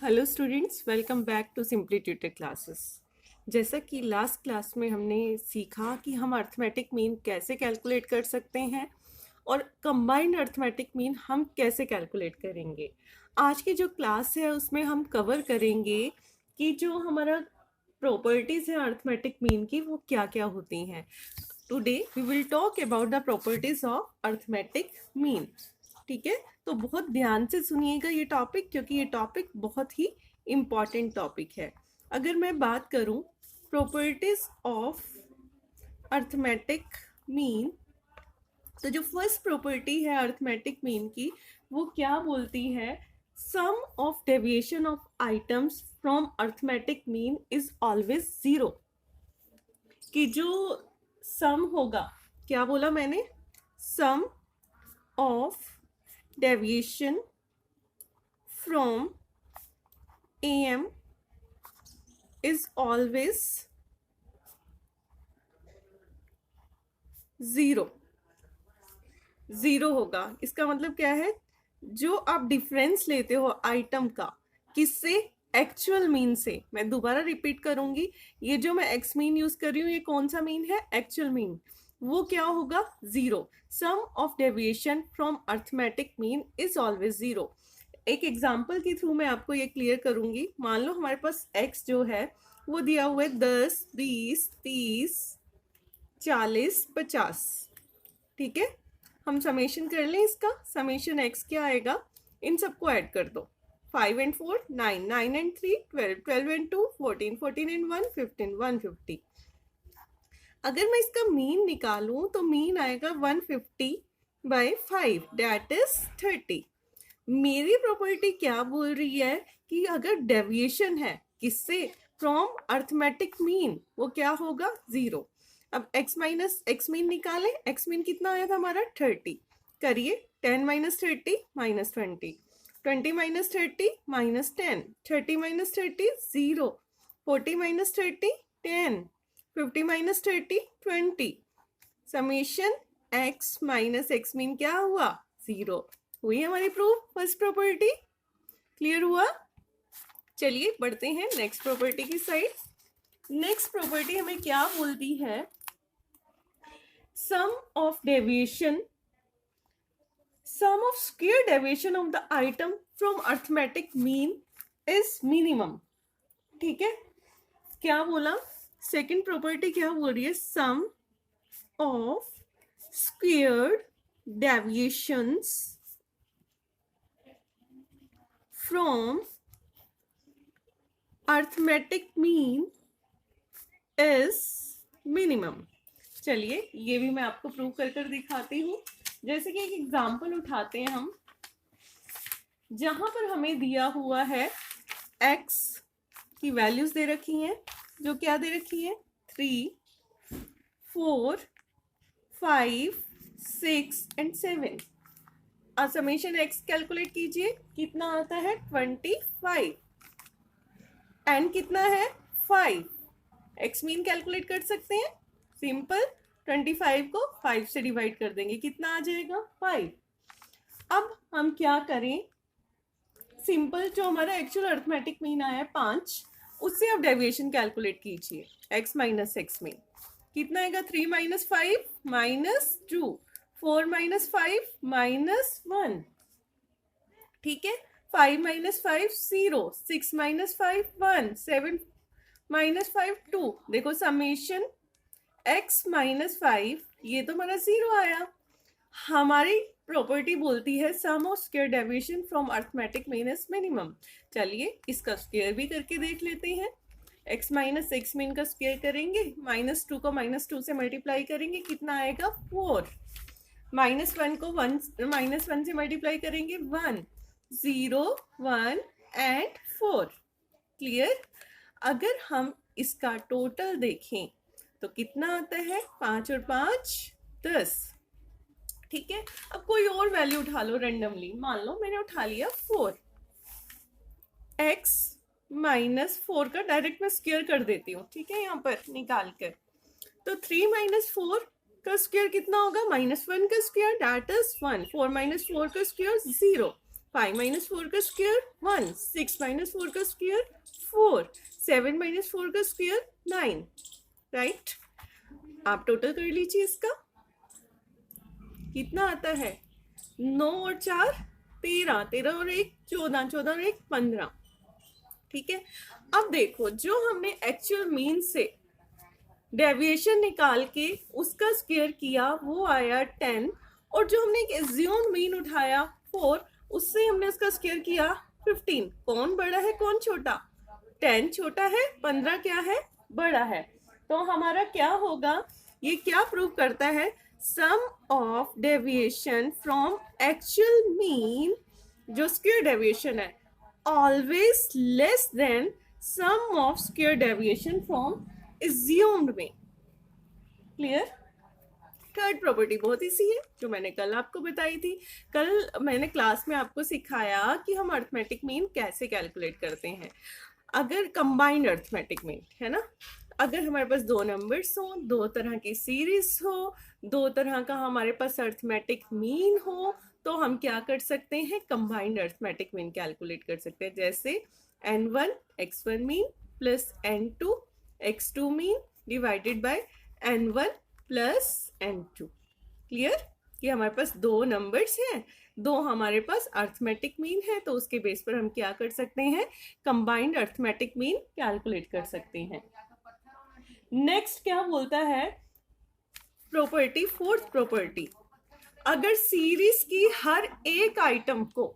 Hello students, welcome back to simply tutor classes. जैसा कि last class में हमने सीखा कि हम अर्थमेटिक मीन कैसे कैलकुलेट कर सकते हैं और कंबाइंड अर्थमेटिक मीन हम कैसे कैलकुलेट करेंगे। आज की जो क्लास है उसमें हम कवर करेंगे कि जो हमारा प्रॉपर्टीज़ है अर्थमेटिक मीन की वो क्या क्या होती हैं। Today we will talk about the properties of arithmetic mean. ठीक है, तो बहुत ध्यान से सुनिएगा ये टॉपिक, क्योंकि ये टॉपिक बहुत ही इम्पॉर्टेंट टॉपिक है। अगर मैं बात करूं प्रॉपर्टीज ऑफ अर्थमेटिक मीन, तो जो फर्स्ट प्रॉपर्टी है अर्थमेटिक मीन की वो क्या बोलती है, sum of deviation of items from arithmetic mean is always zero. कि जो सम होगा, क्या बोला मैंने, sum of deviation from AM is always zero. Zero होगा, इसका मतलब क्या है, जो आप डिफरेंस लेते हो आइटम का किससे, एक्चुअल मीन से। मैं दोबारा रिपीट करूंगी, ये जो मैं एक्स मीन यूज कर रही हूँ ये कौन सा मीन है, एक्चुअल मीन, वो क्या होगा, zero. Sum of deviation from arithmetic mean is always zero. एक एग्जाम्पल के थ्रू मैं आपको ये क्लियर करूंगी। मान लो हमारे पास x जो है वो दिया हुआ है 10, 20, 30, 40, 50। ठीक है, हम समेशन कर लें इसका। समेशन x क्या आएगा, इन सबको ऐड कर दो। 5 and 4 9, 9 and 3 12, 12 and 2 14, 14 and 1 15, 150। अगर मैं इसका मीन निकालूं तो मीन आएगा 150/5, दैट इज 30। मेरी प्रॉपर्टी क्या बोल रही है कि अगर डेविएशन है किससे, फ्रॉम अर्थमेटिक मीन, वो क्या होगा, जीरो। अब x माइनस एक्स मीन निकाले, x मीन कितना आया था हमारा 30। करिए 10 minus 30 minus 20, 20 minus 30 minus 10, 30 minus 30 0, 40 minus 30 10, 50 minus 30 20। Summation x minus x mean क्या हुआ, जीरो। हुई हमारी प्रूफ फर्स्ट प्रॉपर्टी। क्लियर हुआ? चलिए बढ़ते हैं नेक्स्ट प्रॉपर्टी की साइड। नेक्स्ट प्रॉपर्टी हमें क्या बोलती है, sum of deviation, sum of square deviation of the item from arithmetic mean is minimum. ठीक है, क्या बोला, सेकंड प्रॉपर्टी क्या बोल रही है, sum of squared deviations from arithmetic mean is minimum। चलिए ये भी मैं आपको प्रूव कर दिखाती हूँ। जैसे कि एक एग्जांपल उठाते हैं हम, जहां पर हमें दिया हुआ है x की वैल्यूज दे रखी हैं, जो क्या दे रखी है, 3, 4, 5, 6 and 7। समेशन x कैलकुलेट कीजिए, कितना आता है 25, एंड कितना है 5। x मीन कैलकुलेट कर सकते हैं, सिंपल 25 को 5 से डिवाइड कर देंगे, कितना आ जाएगा 5। अब हम क्या करें, सिंपल जो हमारा एक्चुअल अर्थमेटिक मीन आया है 5, उससे आप डेविएशन कैलकुलेट कीजिए। x माइनस एक्स मीन कितना आएगा, 3 माइनस 5 माइनस 2, 4 माइनस 5 माइनस 1। ठीक है, 5 माइनस 5 0, 6 माइनस 5 1, 7 माइनस 5 2। देखो समेशन x माइनस 5, ये तो हमारा जीरो आया। हमारी प्रॉपर्टी बोलती है sum of square deviation from arithmetic mean is minimum. चलिए इसका स्क्वायर भी करके देख लेते हैं। x माइनस एक्स मीन का स्क्वायर करेंगे, -2 को -2 से मल्टीप्लाई करेंगे, कितना आएगा 4। -1 को -1 से मल्टीप्लाई करेंगे 1, 0, 1 एंड 4। क्लियर? अगर हम इसका टोटल देखें तो कितना आता है, 5 और 5 10। ठीक है, अब कोई और वैल्यू उठा लो रेंडमली, मान लो मैंने उठा लिया 4। x माइनस 4 का डायरेक्ट मैं स्क्वायर कर देती हूँ, ठीक है, यहाँ पर निकाल कर। तो 3 माइनस 4 का स्क्वायर कितना होगा, -1 का स्क्वायर, दैट इज 1। 4 माइनस 4 का स्क्वायर 0, 5 माइनस 4 का स्क्वायर 1, 6 माइनस 4 का स्क्वायर 4, 7 माइनस 4 का स्क्वायर 9, राइट। आप टोटल कर लीजिए इसका, कितना आता है 9 और 4 13, 13 और 1 14, 14 और 1 15, ठीक है। अब देखो जो हमने एक्चुअल मीन से डेविएशन निकाल के उसका स्क्वायर किया वो आया 10, और जो हमने एक एज्यूम्ड मीन उठाया 4 उससे हमने उसका स्क्वायर किया 15। कौन बड़ा है कौन छोटा? 10 छोटा है, 15 क्या है बड़ा है। तो हमारा क्या होगा, ये क्या प्रूव करता है, sum of deviation from actual mean, जो स्क्वायर डेविएशन है, always less than sum of square deviation from assumed में। क्लियर? थर्ड प्रॉपर्टी बहुत इजी है जो मैंने कल आपको बताई थी। कल मैंने क्लास में आपको सिखाया कि हम अर्थमेटिक मीन कैसे कैलकुलेट करते हैं। अगर कंबाइंड अर्थमेटिक मीन है ना, अगर हमारे पास दो नंबर्स हो, दो तरह की सीरीज हो, दो तरह का हमारे पास अर्थमेटिक मीन हो, तो हम क्या कर सकते हैं, कंबाइंड अर्थमेटिक मीन कैलकुलेट कर सकते हैं। जैसे n1 x1 mean plus n2 x2 mean divided by n1 plus n2। Clear? कि हमारे पास दो नंबर्स हैं, दो हमारे पास अर्थमेटिक मीन है, तो उसके बेस पर हम क्या कर सकते हैं, कंबाइंड अर्थमेटिक मीन कैलकुलेट कर सकते हैं। नेक्स्ट क्या बोलता है प्रॉपर्टी, फोर्थ प्रॉपर्टी, अगर सीरीज की हर एक आइटम को,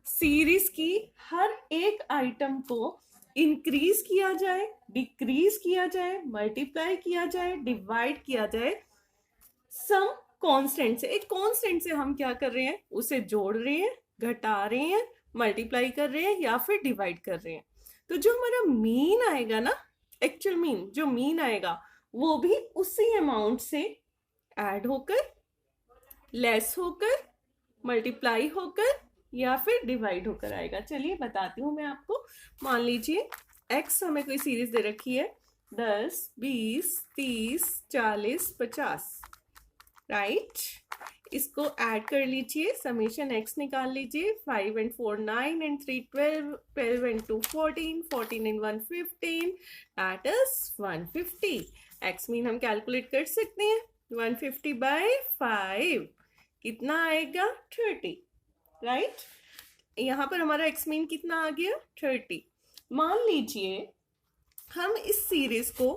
सीरीज की हर एक आइटम को इंक्रीज किया जाए, डिक्रीज किया जाए, मल्टीप्लाई किया जाए, डिवाइड किया जाए सम कांस्टेंट से, एक कांस्टेंट से हम क्या कर रहे हैं, उसे जोड़ रहे हैं, घटा रहे हैं, मल्टीप्लाई कर रहे हैं या फिर डिवाइड कर रहे हैं, तो जो हमारा मीन आएगा ना, एक्चुअल मीन जो मीन आएगा वो भी उसी अमाउंट से ऐड होकर, लेस होकर, मल्टीप्लाई होकर या फिर डिवाइड होकर आएगा। चलिए बताती हूँ मैं आपको। मान लीजिए x हमें कोई सीरीज दे रखी है 10, 20, 30, 40, 50, राइट। इसको ऐड कर लीजिए, समेशन x निकाल लीजिए, 5 and 4 9 and 3 12, 12 and 2 14, 14 and 1 15, that is 150। x mean हम कैलकुलेट कर सकते हैं, 150 बाय 5 कितना आएगा 30, राइट। यहाँ पर हमारा x मीन कितना आ गया 30। मान लीजिए हम इस सीरीज को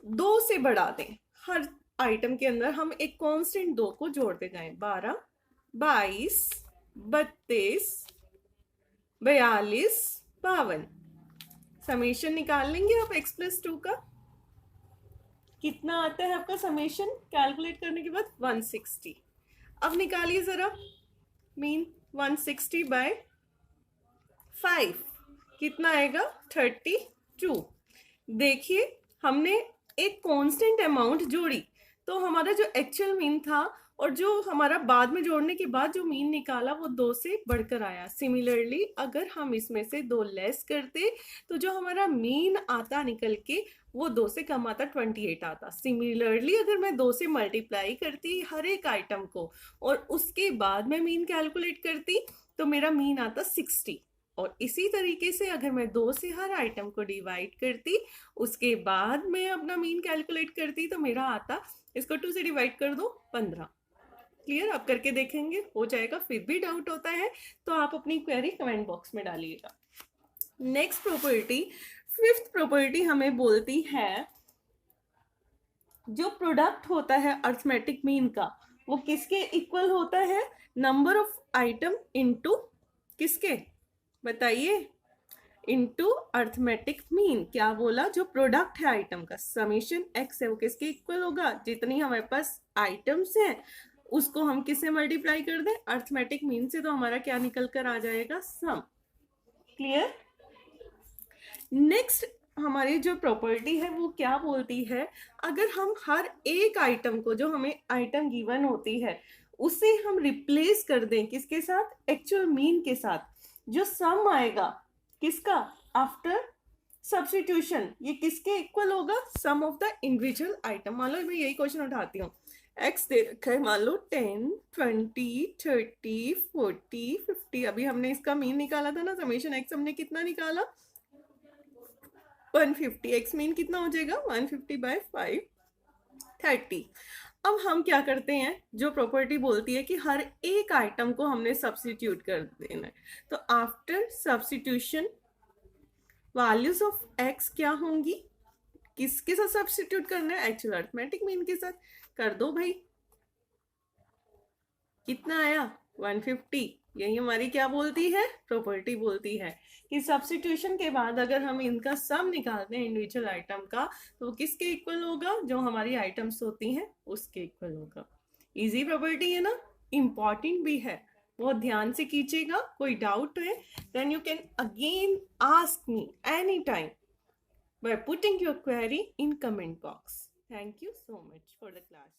2 से बढ़ा दें, हर आइटम के अंदर हम एक कांस्टेंट 2 को जोड़ते जाएं, 12, 22, 32, 42, 52। समेशन निकाल लेंगे आप x प्लस 2 का, कितना आता है आपका समेशन कैलकुलेट करने के बाद 160। अब निकालिए जरा मीन, 160 बाय 5 कितना आएगा 32। देखिए हमने एक कांस्टेंट अमाउंट जोड़ी, तो हमारा जो एक्चुअल मीन था और जो हमारा बाद में जोड़ने के बाद जो मीन निकाला वो 2 से बढ़कर आया। सिमिलरली अगर हम इसमें से 2 लेस करते तो जो हमारा मीन आता निकल के वो 2 से कम आता, 28 आता। सिमिलरली अगर मैं 2 से मल्टीप्लाई करती हर एक आइटम को और उसके बाद मैं मीन कैलकुलेट करती तो मेरा मीन आता 60। और इसी तरीके से अगर मैं 2 से हर आइटम को डिवाइड करती उसके बाद मैं अपना मीन कैलकुलेट करती तो मेरा आता, इसको 2 से डिवाइड कर दो 15। क्लियर? आप करके देखेंगे हो जाएगा। फिर भी डाउट होता है तो आप अपनी क्वेरी कमेंट बॉक्स में डालिएगा। नेक्स्ट प्रॉपर्टी, फिफ्थ प्रॉपर्टी हमें बोलती है जो प्रोडक्ट होता है अर्थमेटिक मीन का वो किसके इक्वल होता है, नंबर ऑफ आइटम इनटू किसके, बताइए, इनटू अर्थमेटिक मीन। क्या बोला, जो प्रोडक्ट है आइटम का समेशन x है वो किसके इक्वल होगा, जितनी हमारे पास आइटम्स हैं उसको हम किससे मल्टीप्लाई कर दें, अर्थमेटिक मीन से, तो हमारा क्या निकल कर आ जाएगा सम। क्लियर? नेक्स्ट हमारी जो प्रॉपर्टी है वो क्या बोलती है, अगर हम हर एक आइटम को जो हमें आइटम गिवन होती है उसे हम रिप्लेस कर दें किसके साथ, एक्चुअल मीन के साथ, जो सम आएगा किसका आफ्टर सब्स्टिट्यूशन, ये किसके इक्वल होगा, सम ऑफ द इंडिविजुअल आइटम। मान लो मैं यही क्वेश्चन उठाती हूँ, एक्स दे रखा है, मान लो 10, 20, 30, 40, 50। अभी हमने इसका मीन निकाला था ना, समेशन एक्स हमने कितना निकाला, 150। एक्स मीन कितना हो जाएगा, 150/5, 30। अब हम क्या करते हैं, जो प्रॉपर्टी बोलती है कि हर एक आइटम को हमने सब्स्टिट्यूट कर देना है, तो after substitution values of x क्या होंगी, किसके साथ सब्स्टिट्यूट करना है, एक्चुअल अरिथमेटिक मीन के साथ। कर दो भाई, कितना आया, 150। यही हमारी क्या बोलती है, प्रॉपर्टी बोलती है कि सब्स्टिट्यूशन के बाद अगर हम इनका सम निकालते हैं इंडिविजुअल आइटम का, तो वो किसके इक्वल होगा, जो हमारी आइटम्स होती हैं उसके इक्वल होगा। इजी प्रॉपर्टी है ना, इंपॉर्टेंट भी है, बहुत ध्यान से कीजिएगा। कोई डाउट है then you can again ask me any time by putting your query in comment box. Thank you so much for the class.